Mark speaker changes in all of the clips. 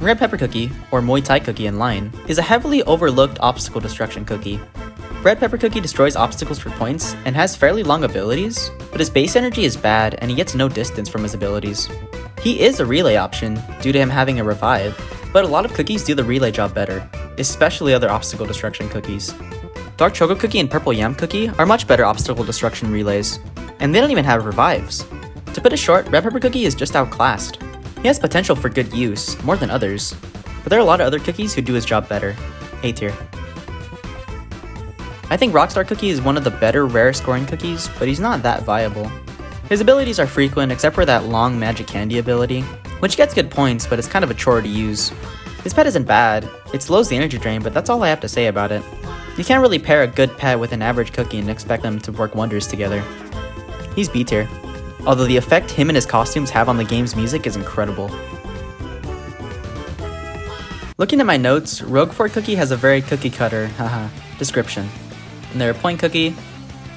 Speaker 1: Red Pepper Cookie, or Muay Thai Cookie in line, is a heavily overlooked obstacle destruction cookie. Red Pepper Cookie destroys obstacles for points and has fairly long abilities, but his base energy is bad and he gets no distance from his abilities. He is a relay option due to him having a revive, but a lot of cookies do the relay job better, especially other obstacle destruction cookies. Dark Choco Cookie and Purple Yam Cookie are much better obstacle destruction relays, and they don't even have revives. To put it short, Red Pepper Cookie is just outclassed. He has potential for good use, more than others, but there are a lot of other cookies who do his job better. A tier. I think Rockstar Cookie is one of the better rare scoring cookies, but he's not that viable. His abilities are frequent except for that long magic candy ability, which gets good points, but it's kind of a chore to use. His pet isn't bad, it slows the energy drain, but that's all I have to say about it. You can't really pair a good pet with an average cookie and expect them to work wonders together. He's B tier, although the effect him and his costumes have on the game's music is incredible. Looking at my notes, Rogue Fort Cookie has a very cookie cutter, description. And they're a point cookie,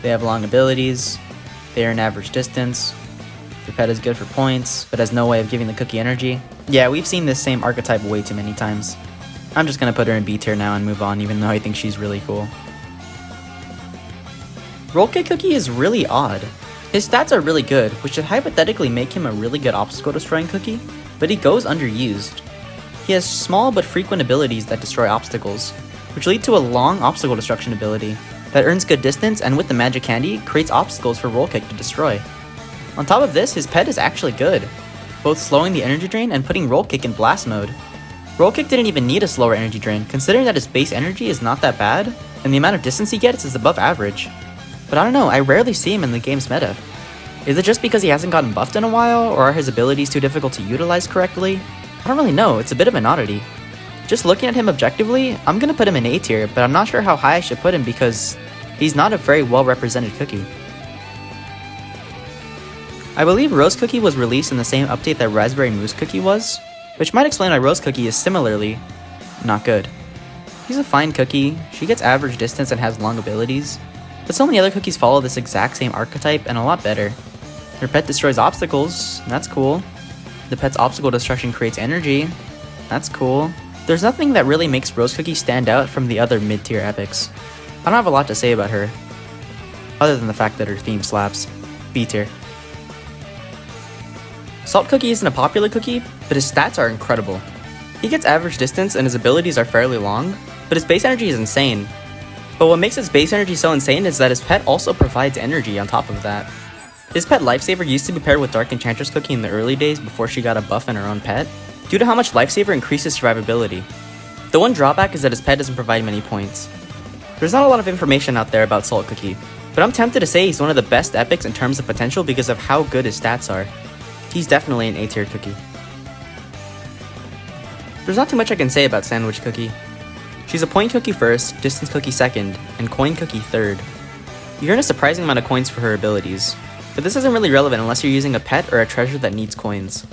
Speaker 1: they have long abilities, they are an average distance, their pet is good for points, but has no way of giving the cookie energy. Yeah, we've seen this same archetype way too many times. I'm just gonna put her in B tier now and move on, even though I think she's really cool. Roll Cake Cookie is really odd. His stats are really good, which should hypothetically make him a really good obstacle destroying cookie, but he goes underused. He has small but frequent abilities that destroy obstacles, which lead to a long obstacle destruction ability that earns good distance and with the magic candy, creates obstacles for Roll Cake to destroy. On top of this, his pet is actually good, both slowing the energy drain and putting Roll Cake in blast mode. Roll Cake didn't even need a slower energy drain, considering that his base energy is not that bad, and the amount of distance he gets is above average. But I don't know, I rarely see him in the game's meta. Is it just because he hasn't gotten buffed in a while, or are his abilities too difficult to utilize correctly? I don't really know, it's a bit of an oddity. Just looking at him objectively, I'm gonna put him in A tier, but I'm not sure how high I should put him because he's not a very well represented cookie. I believe Rose Cookie was released in the same update that Raspberry Mousse Cookie was, which might explain why Rose Cookie is similarly not good. He's a fine cookie, she gets average distance and has long abilities, but so many other cookies follow this exact same archetype and a lot better. Her pet destroys obstacles, that's cool. The pet's obstacle destruction creates energy, that's cool. There's nothing that really makes Rose Cookie stand out from the other mid-tier epics. I don't have a lot to say about her, other than the fact that her theme slaps. B tier. Salt Cookie isn't a popular cookie, but his stats are incredible. He gets average distance and his abilities are fairly long, but his base energy is insane. But what makes his base energy so insane is that his pet also provides energy on top of that. His pet Lifesaver used to be paired with Dark Enchantress Cookie in the early days before she got a buff in her own pet, due to how much Lifesaver increases survivability. The one drawback is that his pet doesn't provide many points. There's not a lot of information out there about Salt Cookie, but I'm tempted to say he's one of the best epics in terms of potential because of how good his stats are. He's definitely an A tier cookie. There's not too much I can say about Sandwich Cookie. She's a point cookie first, distance cookie second, and coin cookie third. You earn a surprising amount of coins for her abilities, but this isn't really relevant unless you're using a pet or a treasure that needs coins.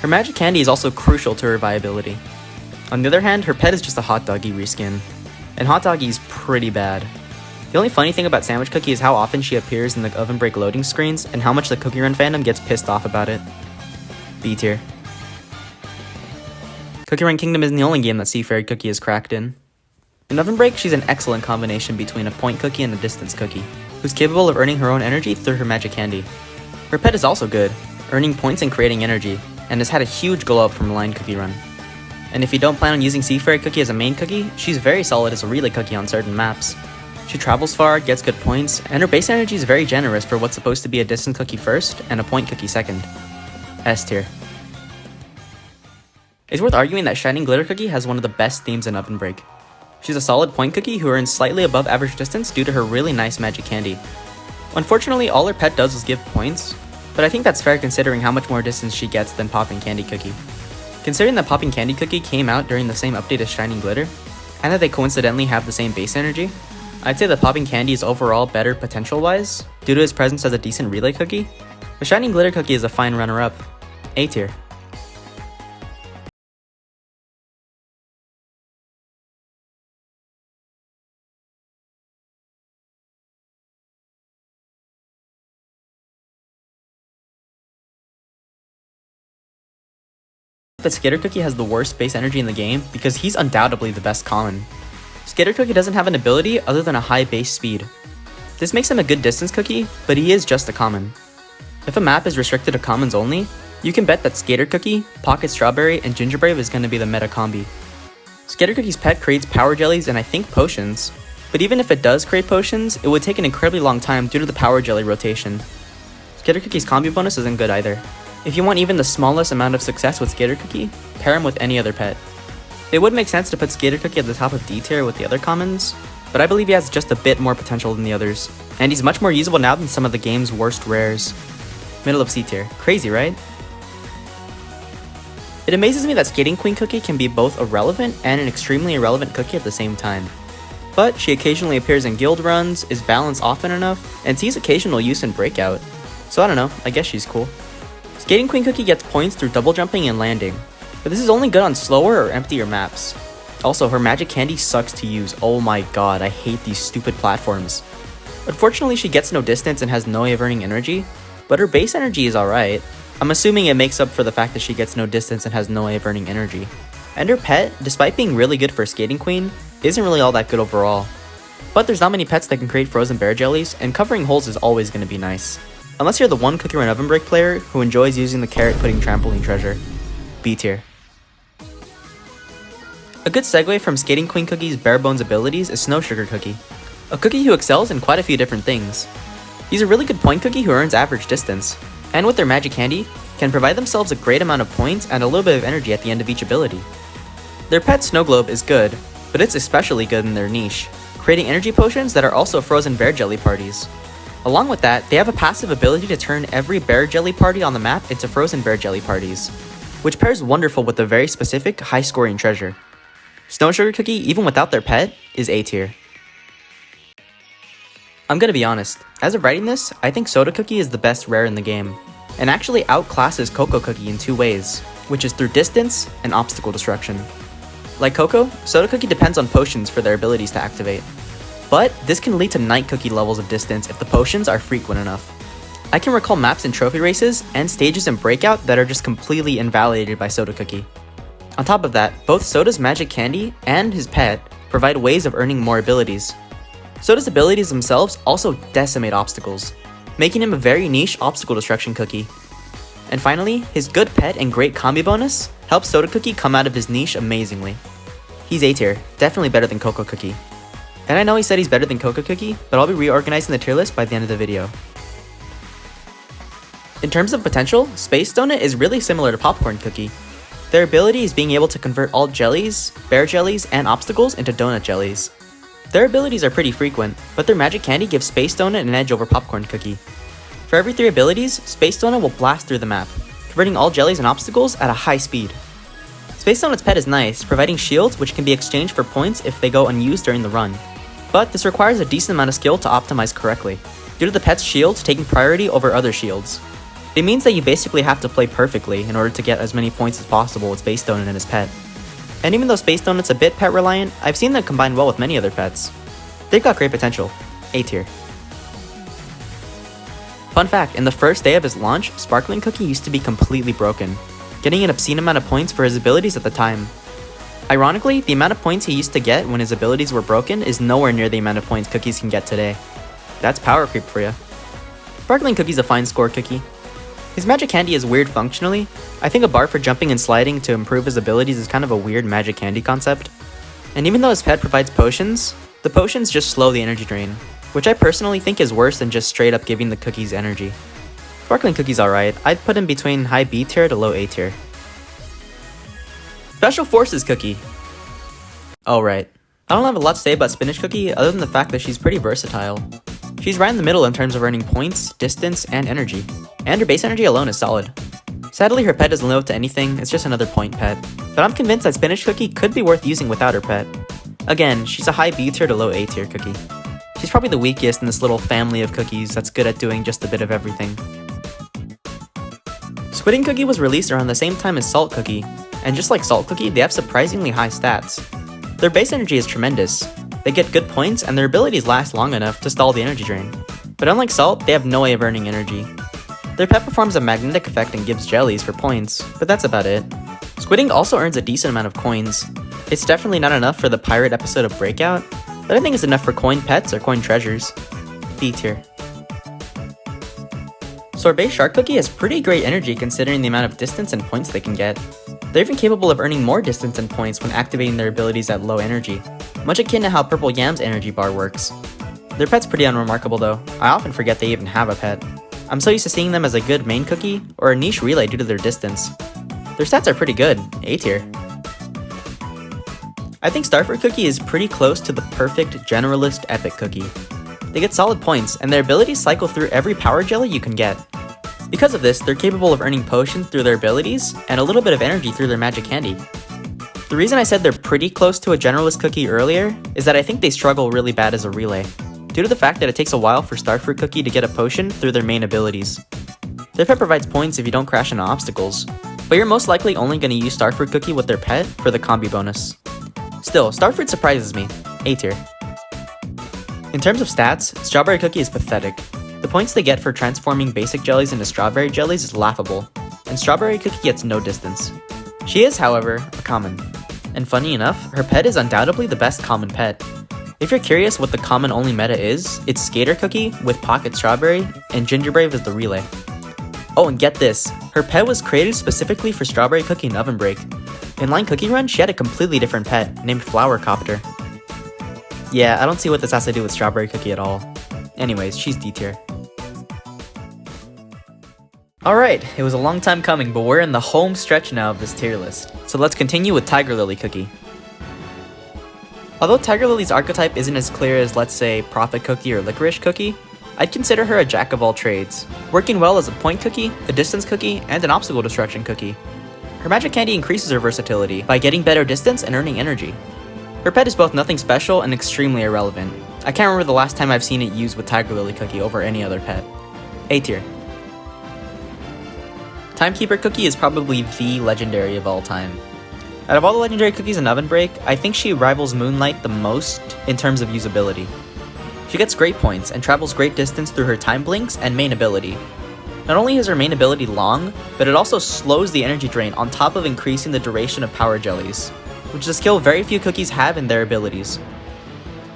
Speaker 1: Her magic candy is also crucial to her viability. On the other hand, her pet is just a Hot Doggy reskin, and Hot Doggy's pretty bad. The only funny thing about Sandwich Cookie is how often she appears in the Ovenbreak loading screens and how much the Cookie Run fandom gets pissed off about it. B tier. Cookie Run Kingdom isn't the only game that Seafared Cookie is cracked in. In Ovenbreak, she's an excellent combination between a point cookie and a distance cookie, who's capable of earning her own energy through her magic candy. Her pet is also good, earning points and creating energy, and has had a huge glow up from Line Cookie Run. And if you don't plan on using Seafared Cookie as a main cookie, she's very solid as a relay cookie on certain maps. She travels far, gets good points, and her base energy is very generous for what's supposed to be a distance cookie first and a point cookie second. S tier. It's worth arguing that Shining Glitter Cookie has one of the best themes in Ovenbreak. She's a solid point cookie who earns slightly above average distance due to her really nice magic candy. Unfortunately, all her pet does is give points, but I think that's fair considering how much more distance she gets than Popping Candy Cookie. Considering that Popping Candy Cookie came out during the same update as Shining Glitter, and that they coincidentally have the same base energy, I'd say that Popping Candy is overall better potential-wise, due to his presence as a decent relay cookie, but Shining Glitter Cookie is a fine runner-up. A tier. that Skater Cookie has the worst base energy in the game because he's undoubtedly the best common. Skater Cookie doesn't have an ability other than a high base speed. This makes him a good distance cookie, but he is just a common. If a map is restricted to commons only, you can bet that Skater Cookie, Pocket Strawberry, and Gingerbrave is going to be the meta combi. Skater Cookie's pet creates power jellies and I think potions, but even if it does create potions, it would take an incredibly long time due to the power jelly rotation. Skater Cookie's combi bonus isn't good either. If you want even the smallest amount of success with Skater Cookie, pair him with any other pet. It would make sense to put Skater Cookie at the top of D tier with the other commons, but I believe he has just a bit more potential than the others, and he's much more usable now than some of the game's worst rares. Middle of C tier. Crazy, right? It amazes me that Skating Queen Cookie can be both a relevant and an extremely irrelevant cookie at the same time. But she occasionally appears in guild runs, is balanced often enough, and sees occasional use in Breakout. So I don't know, I guess she's cool. Skating Queen Cookie gets points through double jumping and landing, but this is only good on slower or emptier maps. Also, her magic candy sucks to use. Oh my god, I hate these stupid platforms. Unfortunately, she gets no distance and has no way of earning energy, but her base energy is alright. I'm assuming it makes up for the fact that she gets no distance and has no way of earning energy. And her pet, despite being really good for Skating Queen, isn't really all that good overall. But there's not many pets that can create frozen bear jellies, and covering holes is always going to be nice. Unless you're the one Cookie Run Ovenbreak player who enjoys using the carrot pudding trampoline treasure. B tier. A good segue from Skating Queen Cookie's bare bones abilities is Snow Sugar Cookie, a cookie who excels in quite a few different things. He's a really good point cookie who earns average distance, and with their magic candy, can provide themselves a great amount of points and a little bit of energy at the end of each ability. Their pet Snow Globe is good, but it's especially good in their niche, creating energy potions that are also frozen bear jelly parties. Along with that, they have a passive ability to turn every bear jelly party on the map into frozen bear jelly parties, which pairs wonderful with a very specific high scoring treasure. Snow Sugar Cookie, even without their pet, is A tier. I'm gonna be honest, as of writing this, I think Soda Cookie is the best rare in the game, and actually outclasses Cocoa Cookie in two ways, which is through distance and obstacle destruction. Like Cocoa, Soda Cookie depends on potions for their abilities to activate, but this can lead to Night Cookie levels of distance if the potions are frequent enough. I can recall maps in trophy races and stages in Breakout that are just completely invalidated by Soda Cookie. On top of that, both Soda's magic candy and his pet provide ways of earning more abilities. Soda's abilities themselves also decimate obstacles, making him a very niche obstacle destruction cookie. And finally, his good pet and great combi bonus helps Soda Cookie come out of his niche amazingly. He's A tier, definitely better than Cocoa Cookie. And I know he said he's better than Cocoa Cookie, but I'll be reorganizing the tier list by the end of the video. In terms of potential, Space Donut is really similar to Popcorn Cookie. Their ability is being able to convert all jellies, bear jellies, and obstacles into donut jellies. Their abilities are pretty frequent, but their magic candy gives Space Donut an edge over Popcorn Cookie. For every 3 abilities, Space Donut will blast through the map, converting all jellies and obstacles at a high speed. Space Donut's pet is nice, providing shields which can be exchanged for points if they go unused during the run. But this requires a decent amount of skill to optimize correctly, due to the pet's shields taking priority over other shields. It means that you basically have to play perfectly in order to get as many points as possible with Space Donut and his pet. And even though Space Donut's a bit pet reliant, I've seen them combine well with many other pets. They've got great potential. A tier. Fun fact, in the first day of his launch, Sparkling Cookie used to be completely broken, getting an obscene amount of points for his abilities at the time. Ironically, the amount of points he used to get when his abilities were broken is nowhere near the amount of points cookies can get today. That's power creep for you. Sparkling Cookie's a fine score cookie. His magic candy is weird functionally. I think a bar for jumping and sliding to improve his abilities is kind of a weird magic candy concept. And even though his pet provides potions, the potions just slow the energy drain, which I personally think is worse than just straight up giving the cookies energy. Sparkling Cookie's alright, I'd put him between high B tier to low A tier. Special Forces Cookie. Alright, I don't have a lot to say about Spinach Cookie other than the fact that she's pretty versatile. She's right in the middle in terms of earning points, distance, and energy. And her base energy alone is solid. Sadly, her pet doesn't live up to anything, it's just another point pet. But I'm convinced that Spinach Cookie could be worth using without her pet. Again, she's a high B tier to low A tier cookie. She's probably the weakest in this little family of cookies that's good at doing just a bit of everything. Squidding Cookie was released around the same time as Salt Cookie, and just like Salt Cookie, they have surprisingly high stats. Their base energy is tremendous. They get good points and their abilities last long enough to stall the energy drain. But unlike Salt, they have no way of earning energy. Their pet performs a magnetic effect and gives jellies for points, but that's about it. Squidding also earns a decent amount of coins. It's definitely not enough for the pirate episode of Breakout, but I think it's enough for coin pets or coin treasures. B tier. Sorbet Shark Cookie has pretty great energy considering the amount of distance and points they can get. They're even capable of earning more distance and points when activating their abilities at low energy, much akin to how Purple Yam's energy bar works. Their pet's pretty unremarkable though. I often forget they even have a pet. I'm so used to seeing them as a good main cookie or a niche relay due to their distance. Their stats are pretty good, A tier. I think Starfruit Cookie is pretty close to the perfect generalist epic cookie. They get solid points, and their abilities cycle through every power jelly you can get. Because of this, they're capable of earning potions through their abilities, and a little bit of energy through their magic candy. The reason I said they're pretty close to a generalist cookie earlier is that I think they struggle really bad as a relay, due to the fact that it takes a while for Starfruit Cookie to get a potion through their main abilities. Their pet provides points if you don't crash into obstacles, but you're most likely only going to use Starfruit Cookie with their pet for the combi bonus. Still, Starfruit surprises me, A tier. In terms of stats, Strawberry Cookie is pathetic. The points they get for transforming basic jellies into strawberry jellies is laughable, and Strawberry Cookie gets no distance. She is, however, a common. And funny enough, her pet is undoubtedly the best common pet. If you're curious what the common only meta is, it's Skater Cookie with Pocket Strawberry, and Gingerbrave is the relay. Oh, and get this, her pet was created specifically for Strawberry Cookie and Ovenbreak. In Line Cookie Run, she had a completely different pet, named Flower Copter. Yeah, I don't see what this has to do with Strawberry Cookie at all. Anyways, she's D tier. Alright, it was a long time coming, but we're in the home stretch now of this tier list. So let's continue with Tiger Lily Cookie. Although Tiger Lily's archetype isn't as clear as, let's say, Prophet Cookie or Licorice Cookie, I'd consider her a jack of all trades, working well as a point cookie, a distance cookie, and an obstacle destruction cookie. Her magic candy increases her versatility by getting better distance and earning energy. Her pet is both nothing special and extremely irrelevant. I can't remember the last time I've seen it used with Tiger Lily Cookie over any other pet. A tier. Timekeeper Cookie is probably the legendary of all time. Out of all the legendary cookies in Ovenbreak, I think she rivals Moonlight the most in terms of usability. She gets great points and travels great distance through her time blinks and main ability. Not only is her main ability long, but it also slows the energy drain on top of increasing the duration of power jellies, which is a skill very few cookies have in their abilities.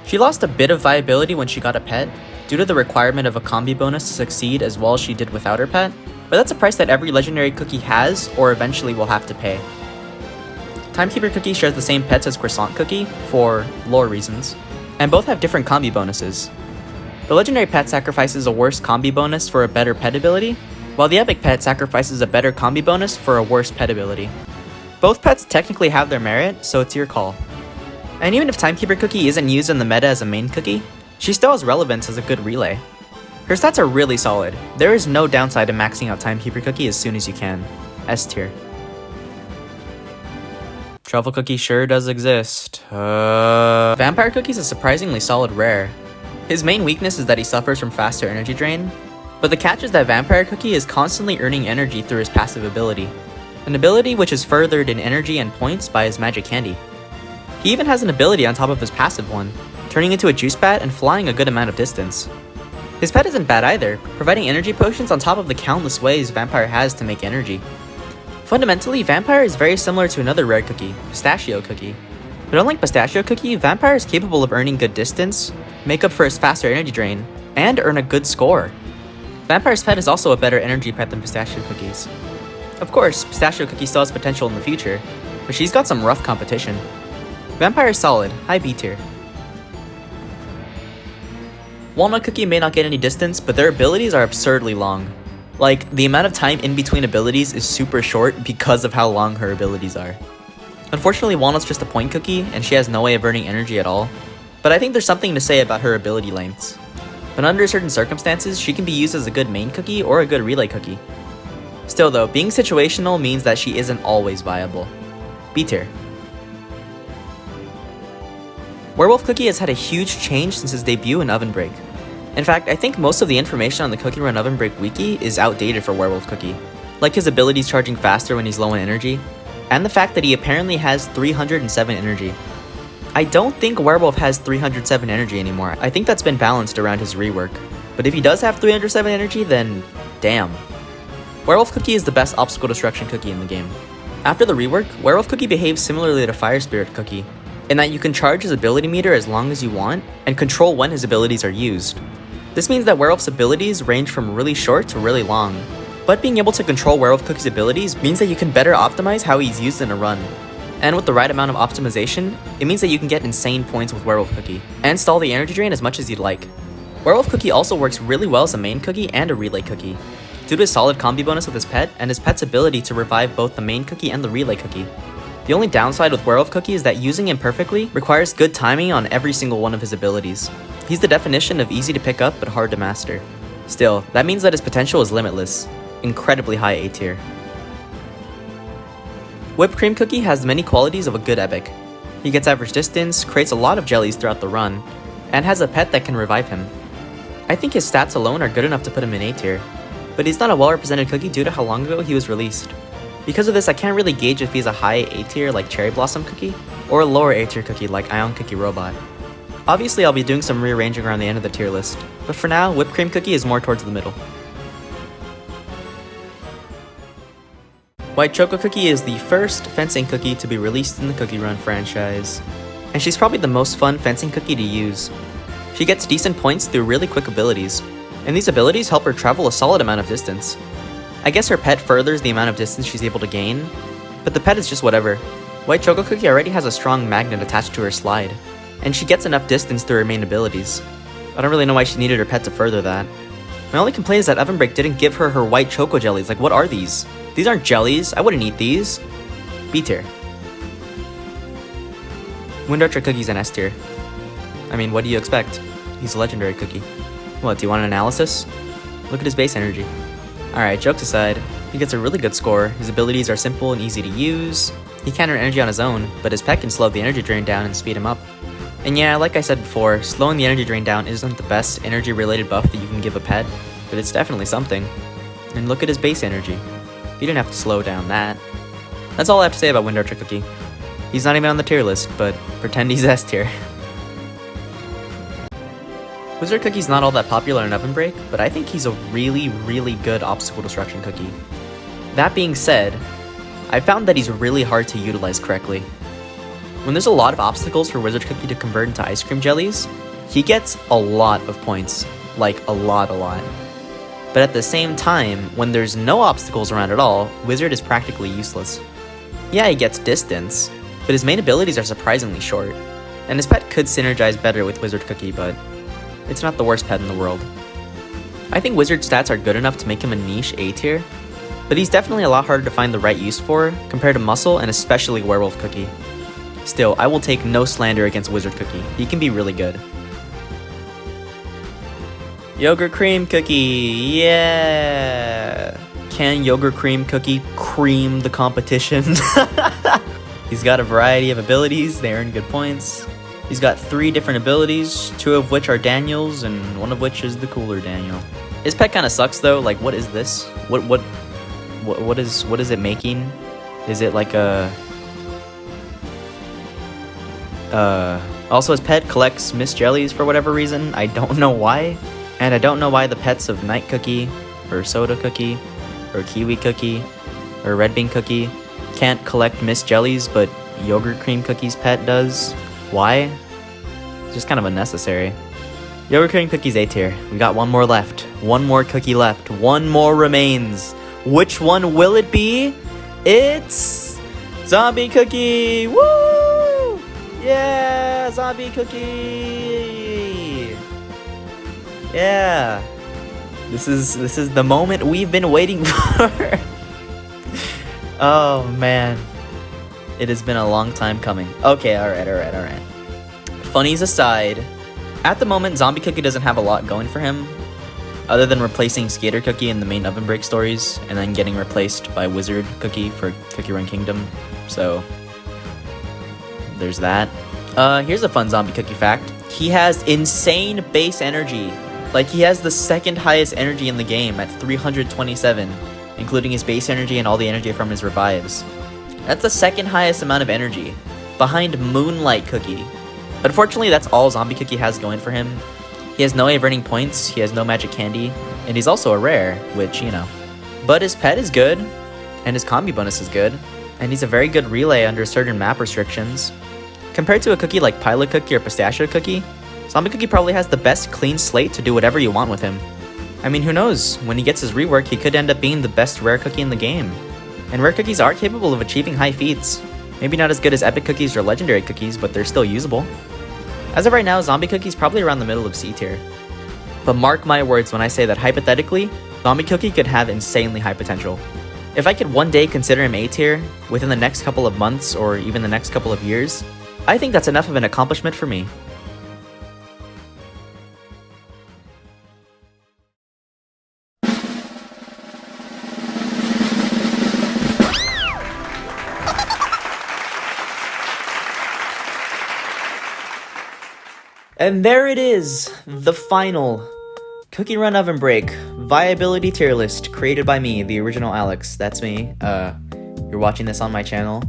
Speaker 1: She lost a bit of viability when she got a pet, due to the requirement of a combi bonus to succeed as well as she did without her pet, but that's a price that every legendary cookie has or eventually will have to pay. Timekeeper Cookie shares the same pets as Croissant Cookie, for lore reasons, and both have different combi bonuses. The legendary pet sacrifices a worse combi bonus for a better pet ability, while the epic pet sacrifices a better combi bonus for a worse pet ability. Both pets technically have their merit, so it's your call. And even if Timekeeper Cookie isn't used in the meta as a main cookie, she still has relevance as a good relay. Her stats are really solid. There is no downside to maxing out Timekeeper Cookie as soon as you can. S tier. Truffle Cookie sure does exist. Vampire Cookie is a surprisingly solid rare. His main weakness is that he suffers from faster energy drain, but the catch is that Vampire Cookie is constantly earning energy through his passive ability, an ability which is furthered in energy and points by his magic candy. He even has an ability on top of his passive one, turning into a juice bat and flying a good amount of distance. His pet isn't bad either, providing energy potions on top of the countless ways Vampire has to make energy. Fundamentally, Vampire is very similar to another rare cookie, Pistachio Cookie. But unlike Pistachio Cookie, Vampire is capable of earning good distance, make up for his faster energy drain, and earn a good score. Vampire's pet is also a better energy pet than Pistachio Cookie's. Of course, Pistachio Cookie still has potential in the future, but she's got some rough competition. Vampire is solid, high B tier. Walnut Cookie may not get any distance, but their abilities are absurdly long. Like, the amount of time in between abilities is super short because of how long her abilities are. Unfortunately, Walnut's just a point cookie, and she has no way of earning energy at all, but I think there's something to say about her ability lengths. But under certain circumstances, she can be used as a good main cookie or a good relay cookie. Still though, being situational means that she isn't always viable. B tier. Werewolf Cookie has had a huge change since his debut in Ovenbreak. In fact, I think most of the information on the Cookie Run Ovenbreak wiki is outdated for Werewolf Cookie, like his abilities charging faster when he's low in energy, and the fact that he apparently has 307 energy. I don't think Werewolf has 307 energy anymore. I think that's been balanced around his rework. But if he does have 307 energy, then damn. Werewolf Cookie is the best obstacle destruction cookie in the game. After the rework, Werewolf Cookie behaves similarly to Fire Spirit Cookie, in that you can charge his ability meter as long as you want, and control when his abilities are used. This means that Werewolf's abilities range from really short to really long, but being able to control Werewolf Cookie's abilities means that you can better optimize how he's used in a run. And with the right amount of optimization, it means that you can get insane points with Werewolf Cookie, and stall the energy drain as much as you'd like. Werewolf Cookie also works really well as a main cookie and a relay cookie, due to his solid combi bonus with his pet and his pet's ability to revive both the main cookie and the relay cookie. The only downside with Werewolf Cookie is that using him perfectly requires good timing on every single one of his abilities. He's the definition of easy to pick up but hard to master. Still, that means that his potential is limitless, incredibly high A tier. Whipped Cream Cookie has many qualities of a good epic. He gets average distance, creates a lot of jellies throughout the run, and has a pet that can revive him. I think his stats alone are good enough to put him in A tier, but he's not a well-represented cookie due to how long ago he was released. Because of this, I can't really gauge if he's a high A tier like Cherry Blossom Cookie, or a lower A tier cookie like Ion Cookie Robot. Obviously, I'll be doing some rearranging around the end of the tier list, but for now, Whipped Cream Cookie is more towards the middle. White Choco Cookie is the first fencing cookie to be released in the Cookie Run franchise, and she's probably the most fun fencing cookie to use. She gets decent points through really quick abilities, and these abilities help her travel a solid amount of distance. I guess her pet furthers the amount of distance she's able to gain, but the pet is just whatever. White Choco Cookie already has a strong magnet attached to her slide, and she gets enough distance through her main abilities. I don't really know why she needed her pet to further that. My only complaint is that Ovenbreak didn't give her white choco jellies. Like, what are these? These aren't jellies. I wouldn't eat these. B tier. Wind Archer Cookie's an S tier. I mean, what do you expect? He's a legendary cookie. What, do you want an analysis? Look at his base energy. Alright, jokes aside, he gets a really good score. His abilities are simple and easy to use. He can earn energy on his own, but his pet can slow the energy drain down and speed him up. And yeah, like I said before, slowing the energy drain down isn't the best energy-related buff that you can give a pet, but it's definitely something. And look at his base energy. He didn't have to slow down that. That's all I have to say about Wind Archer Cookie. He's not even on the tier list, but pretend he's S tier. Wizard Cookie's not all that popular in Ovenbreak, but I think he's a really, really good obstacle destruction cookie. That being said, I found that he's really hard to utilize correctly. When there's a lot of obstacles for Wizard Cookie to convert into ice cream jellies, he gets a lot of points. Like, a lot. But at the same time, when there's no obstacles around at all, Wizard is practically useless. Yeah, he gets distance, but his main abilities are surprisingly short, and his pet could synergize better with Wizard Cookie, but it's not the worst pet in the world. I think Wizard stats are good enough to make him a niche A tier, but he's definitely a lot harder to find the right use for compared to Muscle and especially Werewolf Cookie. Still, I will take no slander against Wizard Cookie. He can be really good. Yogurt Cream Cookie, yeah! Can Yogurt Cream Cookie cream the competition? He's got a variety of abilities, they earn good points. He's got 3 different abilities, 2 of which are Daniel's, and 1 of which is the cooler Daniel. His pet kinda sucks though, like what is this? What is it making? Is it like a... Also his pet collects Miss Jellies for whatever reason, I don't know why. And I don't know why the pets of Night Cookie, or Soda Cookie, or Kiwi Cookie, or Red Bean Cookie can't collect Miss Jellies, but Yogurt Cream Cookie's pet does. Why? It's just kind of unnecessary. Yogurt Cream Cookie's A tier. We got 1 more left. 1 more cookie left. 1 more remains. Which one will it be? It's... Zombie Cookie! Woo! Yeah! Zombie Cookie! Yeah! This is the moment we've been waiting for! Oh, man. It has been a long time coming. Okay, alright. Funnies aside, at the moment, Zombie Cookie doesn't have a lot going for him, other than replacing Skater Cookie in the main Ovenbreak stories, and then getting replaced by Wizard Cookie for Cookie Run Kingdom, so there's that. Here's a fun Zombie Cookie fact. He has insane base energy. Like, he has the 2nd highest energy in the game at 327, including his base energy and all the energy from his revives. That's the 2nd highest amount of energy, behind Moonlight Cookie. Unfortunately, that's all Zombie Cookie has going for him. He has no way of earning points, he has no magic candy, and he's also a rare, which, you know. But his pet is good, and his combi bonus is good. and he's a very good relay under certain map restrictions. Compared to a cookie like Pilot Cookie or Pistachio Cookie, Zombie Cookie probably has the best clean slate to do whatever you want with him. I mean, who knows, when he gets his rework, he could end up being the best rare cookie in the game. And rare cookies are capable of achieving high feats. Maybe not as good as epic cookies or legendary cookies, but they're still usable. As of right now, Zombie Cookie's probably around the middle of C tier. But mark my words when I say that hypothetically, Zombie Cookie could have insanely high potential. If I could one day consider him A tier, within the next couple of months or even the next couple of years, I think that's enough of an accomplishment for me. And there it is, the final Cookie Run Oven Break Viability tier list created by me, the original Alex. That's me. You're watching this on my channel,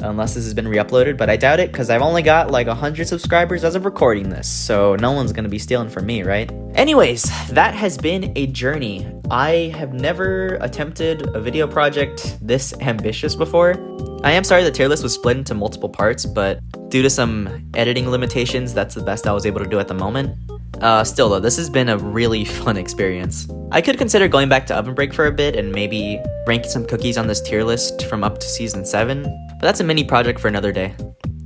Speaker 1: unless this has been re-uploaded, but I doubt it because I've only got like 100 subscribers as of recording this, so no one's gonna be stealing from me, right? Anyways, that has been a journey. I have never attempted a video project this ambitious before. I am sorry the tier list was split into multiple parts, but due to some editing limitations, that's the best I was able to do at the moment. Still though, this has been a really fun experience. I could consider going back to Ovenbreak for a bit and maybe ranking some cookies on this tier list from up to season 7, but that's a mini project for another day.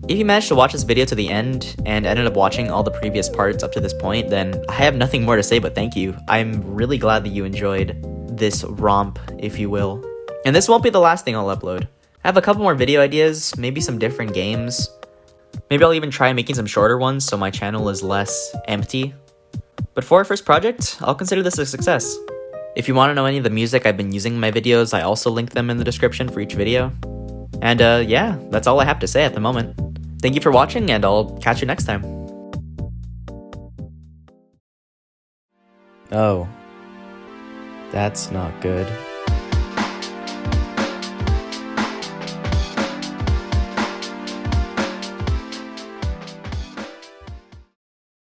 Speaker 1: If you managed to watch this video to the end and ended up watching all the previous parts up to this point, then I have nothing more to say but thank you. I'm really glad that you enjoyed this romp, if you will. And this won't be the last thing I'll upload. I have a couple more video ideas, maybe some different games. Maybe I'll even try making some shorter ones so my channel is less empty. But for our first project, I'll consider this a success. If you want to know any of the music I've been using in my videos, I also link them in the description for each video. And yeah, that's all I have to say at the moment. Thank you for watching, and I'll catch you next time. Oh, that's not good.